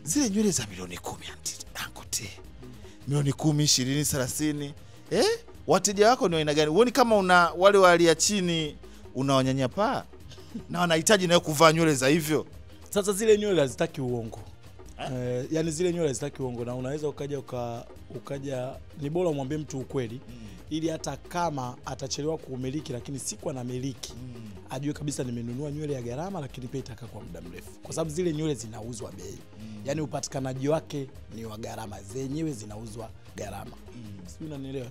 zile nywele za milioni 10 Ankote. Milioni 10, 20, 30. Wateja wako ni aina gani? Uone kama una wale walia chini unawanyanyapaa na wanahitaji nayo kuvaa nywele za hivyo. Sasa zile nywele hazitaki uongo. Yani zile nywele hazitaki uongo, na unaweza ukaja ni bora umwambie mtu ukweli ili hata kama atachelewa kuumiliki, lakini siku anamiliki ajue kabisa nimenunua nywele ya gharama, lakini pia itakaa kwa muda mrefu, kwa sababu zile nywele zinauzwa bei. Yani upatikanaji wake ni wa gharama, zenyewe zinauzwa gharama. Sio, unanielewa?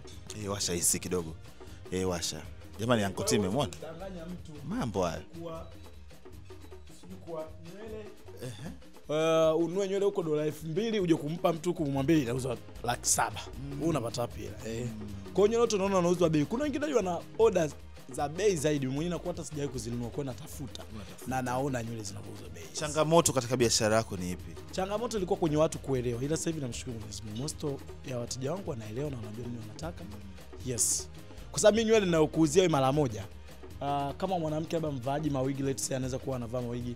Washa hisi kidogo. Washa. Jamani Ankote imemwona. Mambo haya. Kwa nywele ununue nywele huko $2,000 uje kumpa mtu kumwambia inauzwa $700,000. Wewe unapata wapi hela? Kwa hiyo nyote tunaona anauzwa bei. Kuna wengine wana order za bei zaidi. Mwenyewe nakuwa hata sijawahi kuzinunua, kwa natafuta na naona nywele zinauzwa bei. Changamoto katika biashara yako ni ipi? Changamoto ilikuwa kwenye watu kuelewa. Ila sasa hivi namshukuru Mwenyezi Mungu, most ya wateja wangu wanaelewa na wanajua nini wanataka. Yes. Kwa sababu mimi nywele ninayokuuzia wewe mara moja. Kama mwanamke labda mvaaji mawigi, let's say anaweza kuwa anavaa mawigi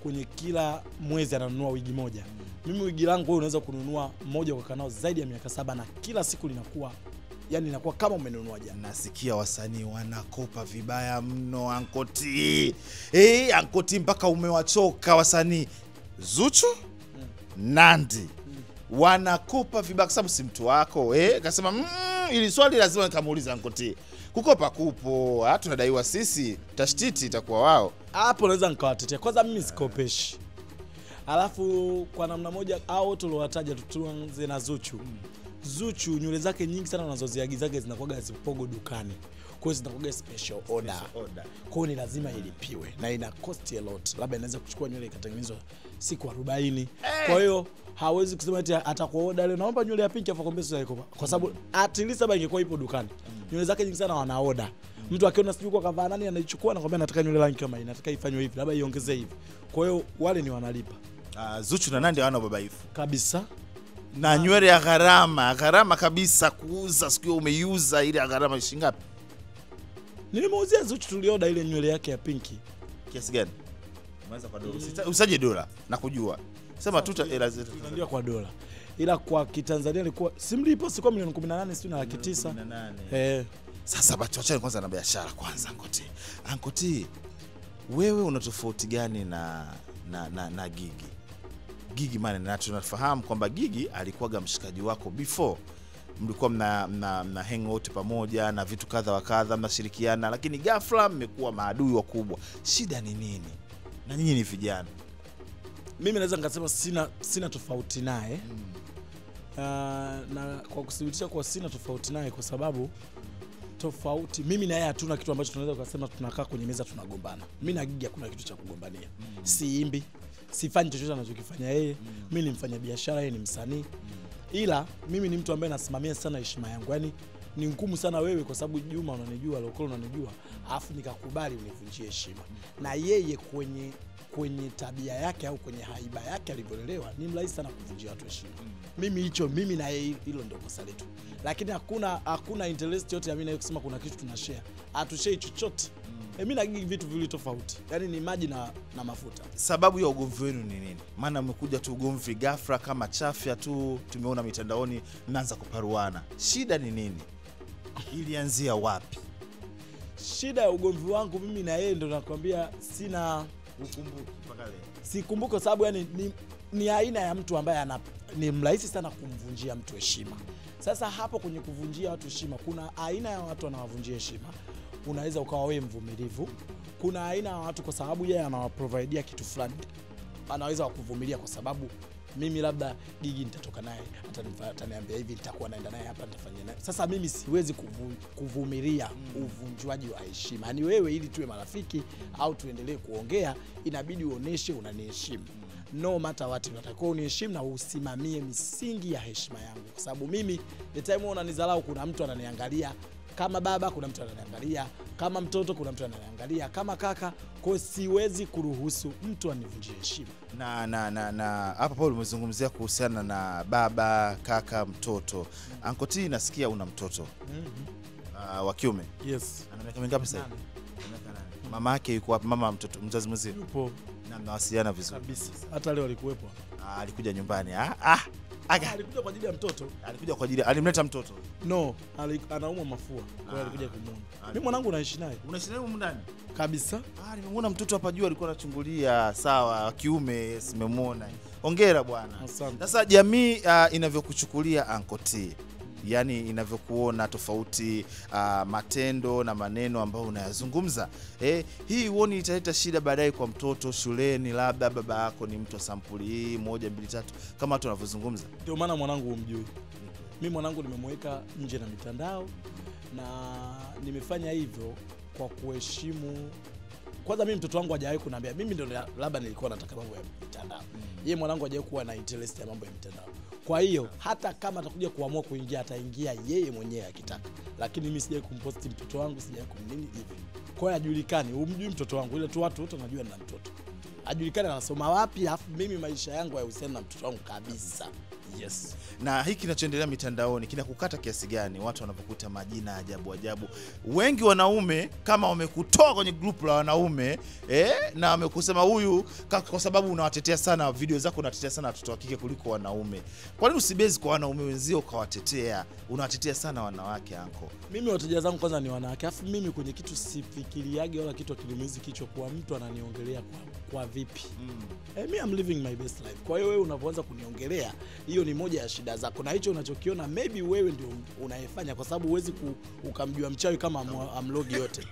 kwenye kila mwezi ananunua wigi moja. Mimi wigi langu wewe unaweza kununua moja kwa kanao zaidi ya miaka 7 na kila siku linakuwa, yani inakuwa kama umenunua jana. Nasikia wasanii wanakopa vibaya mno Ankote. Ankote mpaka umewachoka wasanii. Zuchu, Nandi wanakopa vibaya kwa sababu si mtu wako. Akasema ili swali lazima nikamuuliza Ankote. Kukopa kupo, tunadaiwa sisi, tashtiti itakuwa wao. Hapo naweza nikawatetea. Kwanza mimi sikopeshi. Alafu kwa namna moja au tuliowataja tuanze na Zuchu. Zuchu nywele zake nyingi sana unazoziagizaga zinakuwa zipogo dukani. Kwa hiyo zinakuwa special order. Kwa hiyo ni lazima ilipiwe na ina cost a lot. Labda inaweza kuchukua nywele ikatengenezwa siku 40. Kwa hiyo hawezi kusema eti atakuwa order leo naomba nywele ya pinki afa kwambia sio ikopa. Kwa sababu at least labda ingekuwa ipo dukani. Nywele zake nyingi sana wana order. Mtu akiona sijui kwa kavaa nani anaichukua na kwambia nataka nywele rangi kama hii, nataka ifanywe hivi, labda iongezee hivi. Kwa hiyo wale ni wanalipa. Zuchu na Nandi hawana babaifu kabisa. Na nywele ya gharama kabisa kuuza, sikio umeiuza ile ya gharama shilingi ngapi? Nilimuuzia Zuchu tulioda ile nywele yake ya pinki. Kiasi gani? Umeanza kwa dola. Usaje dola na kujua. Sema tu hela zetu. Ndio kwa dola. Ila kwa Kitanzania ilikuwa simlipo sikuwa milioni 18 sio na 900,000. Sasa bachana kwanza na biashara kwanza Ankote. Ankote, wewe una tofauti gani na Gigi? Gigi maana tunafahamu kwamba Gigi alikuwaga mshikaji wako before. Mlikuwa mna hang out pamoja na vitu kadha wa kadha, mnashirikiana, lakini ghafla mmekuwa maadui wakubwa. Shida ni nini? Na nyinyi ni vijana. Mimi naweza ngasema sina tofauti naye. Na kwa kuthibitisha kwa sina tofauti naye kwa sababu tofauti mimi na yeye hatuna kitu ambacho tunaweza kusema tunakaa kwenye meza tunagombana. Mimi na Gigi hakuna kitu cha kugombania. Siimbi, sifanyi chochote anachokifanya yeye. Mimi ni mfanya biashara, yeye ni msanii. Ila mimi ni mtu ambaye nasimamia sana heshima yangu. Yaani ni ngumu sana wewe kwa sababu Juma unanijua, Lokolo unanijua, afu nikakubali univunjie heshima. Na yeye kwenye tabia yake au kwenye haiba yake alivyolelewa ni mrahisi sana kuvunjia watu heshima. Mimi na yeye hilo ndio kosa letu. Lakini hakuna interest yote ya mimi na yeye kusema kuna kitu tunashare. Hatushare chochote. Mimi na Gigi vitu vile tofauti. Yaani ni maji na mafuta. Sababu ya ugomvi wenu ni nini? Maana mmekuja tu ugomvi ghafla kama chafya tu, tumeona mitandaoni mnaanza kuparuana. Shida ni nini? Ilianzia wapi? Shida ya ugomvi wangu mimi na yeye ndo nakwambia sina ukumbuki mpaka leo. Sikumbuki sababu yani ni aina ya mtu ambaye ni mrahisi sana kumvunjia mtu heshima. Sasa hapo kwenye kuvunjia watu heshima kuna aina ya watu wanawavunjia heshima. Unaweza ukawa wewe mvumilivu. Kuna aina ya watu kwa sababu yeye anawaprovidea kitu fulani, anaweza kuvumilia kwa sababu mimi labda Gigi nitatoka naye ataniambia hivi, nitakuwa naenda naye hapa, nitafanya naye. Sasa mimi siwezi kuvumilia uvunjwaji wa heshima. Yaani wewe ili tuwe marafiki au tuendelee kuongea inabidi uoneshe unaniheshimu. No matter what, unatakiwa uniheshimu na usimamie misingi ya heshima yangu. Kwa sababu mimi the time unanidharau kuna mtu ananiangalia kama baba, kuna mtu ananiangalia kama mtoto, kuna mtu ananiangalia kama kaka. Kwa siwezi kuruhusu mtu anivunjie heshima. Na hapa Paul umezungumzia kuhusiana na baba, kaka, mtoto. Ankote nasikia una mtoto. Wa kiume. Yes. Ana miaka mingapi sasa? Mama yake yuko wapi? Mama mtoto mzazi mzee. Yupo. Na mnawasiliana vizuri kabisa. Hata leo alikuwepo. Alikuja nyumbani. Alikuja kwa ajili ya mtoto. Alikuja kwa ajili, alimleta mtoto. No, anaumwa mafua. Kwa hiyo alikuja kumuona. Mimi mwanangu naishi naye. Unaishi naye huko ndani? Kabisa. Nimemuona mtoto hapa juu alikuwa anachungulia, sawa, kiume, simemuona. Hongera bwana. Sasa jamii inavyokuchukulia Uncle T, yani inavyokuona tofauti, matendo na maneno ambayo unayazungumza, hii huoni italeta shida baadaye kwa mtoto shuleni, labda baba yako ni mtu wa sampuli hii 1 2 3 kama watu wanavyozungumza? Ndio maana mwanangu humjui. Mimi mwanangu nimemweka nje na mitandao, na nimefanya hivyo kwa kuheshimu. Kwanza mimi mtoto wangu hajawahi kuniambia mimi ndio labda nilikuwa nataka mambo ya mitandao. Yeye mwanangu hajawahi kuwa na interest ya mambo ya mitandao. Kwa hiyo hata kama atakuja kuamua kuingia, ataingia yeye mwenyewe akitaka. Lakini mimi sijawahi kumposti mtoto wangu, sijawahi kumnini hivi. Kwa hiyo hajulikani, umjui mtoto wangu, ile tu watu wote wanajua nina mtoto. Hajulikani anasoma wapi, afu mimi maisha yangu hayahusiani na mtoto wangu kabisa. Yes. Na hiki kinachoendelea mitandaoni kinakukata kiasi gani watu wanapokuta majina ajabu ajabu? Wengi wanaume kama wamekutoa kwenye group la wanaume na wamekusema huyu kwa sababu unawatetea sana, video zako unatetea sana watoto wa kike kuliko wanaume. Kwa nini usibezi kwa wanaume wenzio ukawatetea? Unawatetea sana wanawake anko. Mimi wateja zangu kwanza ni wanawake. Afu mimi kwenye kitu sifikiriage wala kitu kilimizi kichwa kwa mtu ananiongelea kwa vipi. Me I'm living my best life. Kwa hiyo wewe unapoanza kuniongelea, hiyo ni moja ya shida zako, na hicho unachokiona maybe wewe ndio unayefanya, kwa sababu huwezi ukamjua mchawi kama amlogi yote.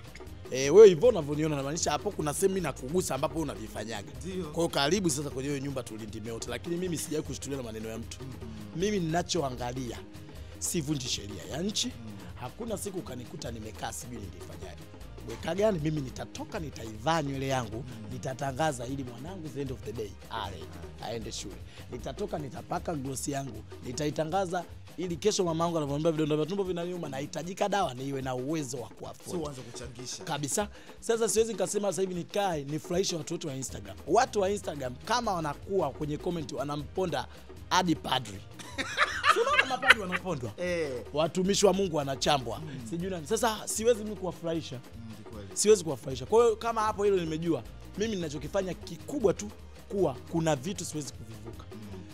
Wewe hivyo unavyoniona, na maanisha hapo kuna sehemu na kugusa ambapo unavifanyaga. Kwa hiyo karibu sasa kwenye hiyo nyumba tulindime wote, lakini mimi sijawahi kushtulia na maneno ya mtu. Mimi ninachoangalia sivunji sheria ya nchi. Hakuna siku kanikuta nimekaa sijui nilifanyaje. Weka gani mimi nitatoka, nitaivaa nywele yangu, nitatangaza ili mwanangu the end of the day aende shule. Nitatoka nitapaka gloss yangu, nitaitangaza ili kesho mamangu anapomwambia vidonda vya tumbo vinaniuma na hitajika dawa, niwe na uwezo wa kuafford. Sio uanze kuchangisha. Kabisa. Sasa siwezi nikasema sasa hivi nikae nifurahishe watu wa Instagram. Watu wa Instagram kama wanakuwa kwenye comment wanamponda hadi padri. Tunaona mapadri wanapondwa. Watumishi wa Mungu wanachambwa. Sijui nani. Sasa siwezi mimi kuwafurahisha. Siwezi kuwafurahisha. Kwa hiyo kama hapo hilo nimejua, mimi ninachokifanya kikubwa tu kuwa kuna vitu siwezi kuvivuka.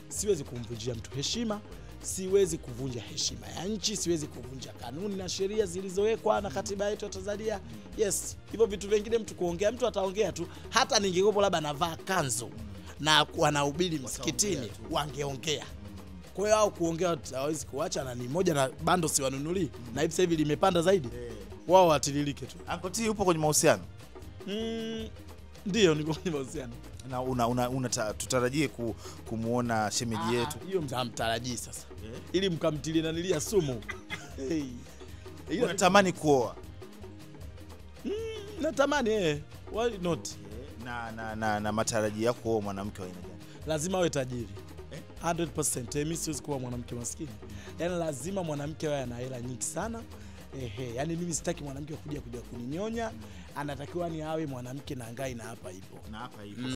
Siwezi kumvunjia mtu heshima, siwezi kuvunja heshima ya nchi, siwezi kuvunja kanuni na sheria zilizowekwa na katiba yetu ya Tanzania. Yes, hivyo vitu vingine mtu kuongea, mtu ataongea tu. Hata ningekopo labda navaa kanzu na wanahubiri msikitini, wangeongea. Kwa hiyo hao kuongea hawezi kuacha, na ni moja na bando si wanunuli. Na hivi sasa hivi limepanda zaidi. Wao watiririke tu. Uncle T upo kwenye mahusiano? Ndio niko kwenye mahusiano. Na tutarajie kumuona shemeji yetu. Hiyo mtamtarajii sasa. Ili mkamtilie na nilia sumu. Unatamani kuoa? Natamani why not? Na matarajio yako kuoa mwanamke wa aina gani? Lazima awe tajiri. 100%. Mimi siwezi kuwa mwanamke maskini. Yaani lazima mwanamke awe ana hela nyingi sana. Yaani mimi sitaki mwanamke kuja kuninyonya. Anatakiwa ni awe mwanamke na ngai na hapa ipo.